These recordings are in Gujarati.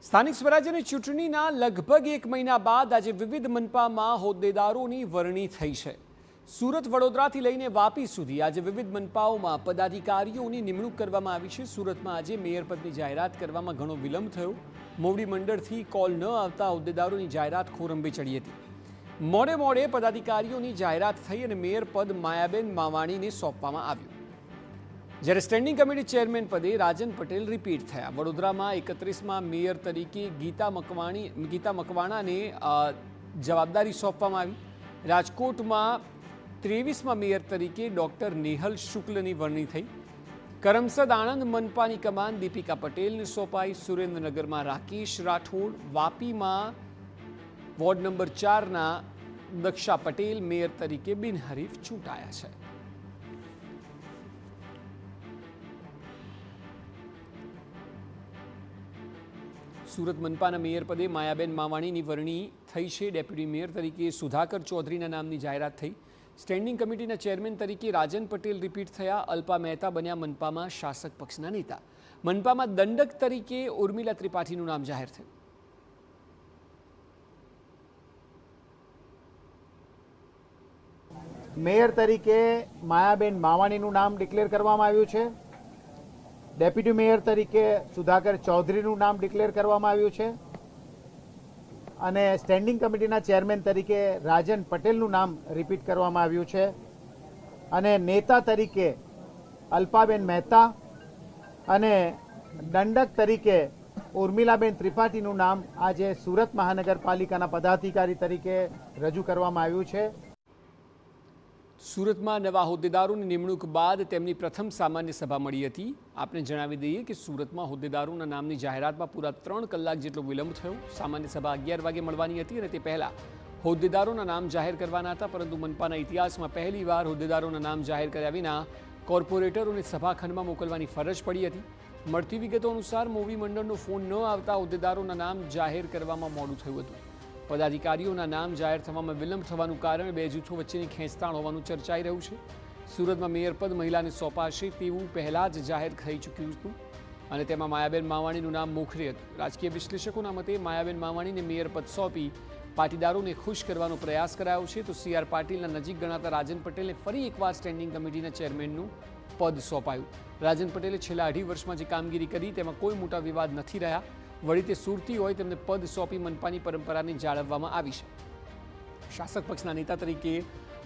સ્થાનિક સ્વરાજ્યની ચૂંટણીના લગભગ એક મહિના બાદ આજે વિવિધ મનપામાં હોદ્દેદારોની વરણી થઈ છે। સુરત વડોદરાથી લઈને વાપી સુધી આજે વિવિધ મનપાઓમાં પદાધિકારીઓની નિમણૂક કરવામાં આવી છે। સુરતમાં આજે મેયર પદની જાહેરાત કરવામાં ઘણો વિલંબ થયો। મોવડી મંડળથી કોલ ન આવતા હોદ્દેદારોની જાહેરાત ખોરંભે ચડી હતી। મોડે મોડે પદાધિકારીઓની જાહેરાત થઈ અને મેયર પદ માયાબેન માવાણીને સોંપવામાં આવ્યું। જ્યારે સ્ટેન્ડિંગ કમિટી ચેરમેન પદે રાજન પટેલ રિપીટ થયા। વડોદરામાં 31માં મેયર તરીકે ગીતા મકવાણાને જવાબદારી સોંપવામાં આવી। રાજકોટમાં 23માં મેયર તરીકે ડૉક્ટર નેહલ શુક્લની વરણી થઈ। કરમસદ આણંદ મનપાની કમાન દીપિકા પટેલને સોંપાઈ। સુરેન્દ્રનગરમાં રાકેશ રાઠોડ, વાપીમાં વોર્ડ નંબર 4ના દક્ષા પટેલ મેયર તરીકે બિનહરીફ ચૂંટાયા છે। સુરત મનપાના મેયર પદે માયાબેન માવાણીની વરણી થઈ છે। ડેપ્યુટી મેયર તરીકે સુધાકર ચૌધરીના નામની જાહેરાત થઈ। સ્ટેન્ડિંગ કમિટીના ચેરમેન તરીકે રાજન પટેલ રિપીટ થયા। અલ્પા મહેતા બન્યા મનપામાં શાસક પક્ષના નેતા। મનપામાં દંડક તરીકે ઉર્મિલા ત્રિપાઠીનું નામ જાહેર થયું। મેયર તરીકે માયાબેન માવાણીનું નામ ડિક્લેર કરવામાં આવ્યું છે। ડેપ્યુટી મેયર તરીકે સુધાકર ચૌધરીનું નામ ડિક્લેર કરવામાં આવ્યું છે અને સ્ટેન્ડિંગ કમિટીના ચેરમેન તરીકે રાજન પટેલનું નામ રિપીટ કરવામાં આવ્યું છે અને નેતા તરીકે અલ્પાબેન મહેતા અને દંડક તરીકે ઉર્મિલાબેન ત્રિપાઠીનું નામ આજે સુરત મહાનગરપાલિકાના પદાધિકારી તરીકે રજૂ કરવામાં આવ્યું છે। સુરતમાં નવા હોદ્દેદારોની નિમણૂક બાદ તેમની પ્રથમ સામાન્ય સભા મળી હતી। આપને જણાવી દઈએ કે સુરતમાં હોદ્દેદારોના નામની જાહેરાતમાં પૂરા 3 કલાક જેટલો વિલંબ થયો। સામાન્ય સભા 11 વાગે મળવાની હતી અને તે પહેલા હોદ્દેદારોના નામ જાહેર કરવાના હતા, પરંતુ મનપાના ઇતિહાસમાં પહેલીવાર હોદ્દેદારોના નામ જાહેર કર્યા વિના કોર્પોરેટરોને સભાખંડમાં મોકલવાની ફરજ પડી હતી। મળતી વિગતો અનુસાર મોવડી મંડળનો ફોન ન આવતા હોદ્દેદારોના નામ જાહેર કરવામાં મોડું થયું હતું। પદાધિકારીઓના નામ જાહેર થવામાં વિલંબ થવાનું કારણ બે જૂથો વચ્ચેની ખેંચતાણ હોવાનું ચર્ચાઈ રહ્યું છે। સુરતમાં મેયર પદ મહિલાને સોંપાશે તેવું પહેલાં જ જાહેર થઈ ચૂક્યું હતું અને તેમાં માયાબેન માવાણીનું નામ મોખરે હતું। રાજકીય વિશ્લેષકોના મતે માયાબેન માવાણીને મેયર પદ સોંપી પાટીદારોને ખુશ કરવાનો પ્રયાસ કરાયો છે, તો CR પાટીલના નજીક ગણાતા રાજન પટેલને ફરી એકવાર સ્ટેન્ડિંગ કમિટીના ચેરમેનનું પદ સોંપાયું। રાજન પટેલે છેલ્લા 2.5 વર્ષમાં જે કામગીરી કરી તેમાં કોઈ મોટા વિવાદ નથી રહ્યા। વળી તે સુરતી હોય તેમને પદ સોંપી મનપાની પરંપરાને જાળવવામાં આવી છે। શાસક પક્ષના નેતા તરીકે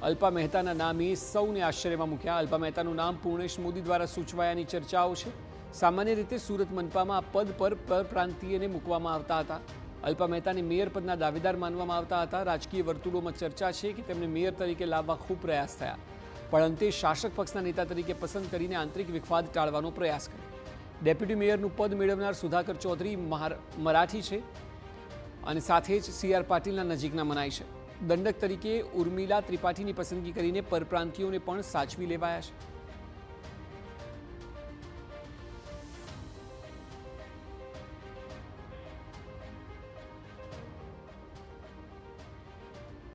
અલ્પા મહેતાના નામે સૌને આશ્ચર્યમાં મૂક્યા। અલ્પા મહેતાનું નામ પૂર્ણેશ મોદી દ્વારા સૂચવાયાની ચર્ચાઓ છે। સામાન્ય રીતે સુરત મનપામાં પદ પર પરપ્રાંતીયને મૂકવામાં આવતા હતા। અલ્પા મહેતાને મેયર પદના દાવેદાર માનવામાં આવતા હતા। રાજકીય વર્તુળોમાં ચર્ચા છે કે તેમને મેયર તરીકે લાવવા ખૂબ પ્રયાસ થયા, પણ અંતે શાસક પક્ષના નેતા તરીકે પસંદ કરીને આંતરિક વિખવાદ ટાળવાનો પ્રયાસ કર્યો। ડેપ્યુટી મેયરનું પદ મેળવનાર સુધાકર ચૌધરી મરાઠી છે અને સાથે જ CR પાટીલના નજીકના મનાય છે। દંડક તરીકે ઉર્મિલા ત્રિપાઠીની પસંદગી કરીને પરપ્રાંતિયોને પણ સાચવી લેવાયા છે।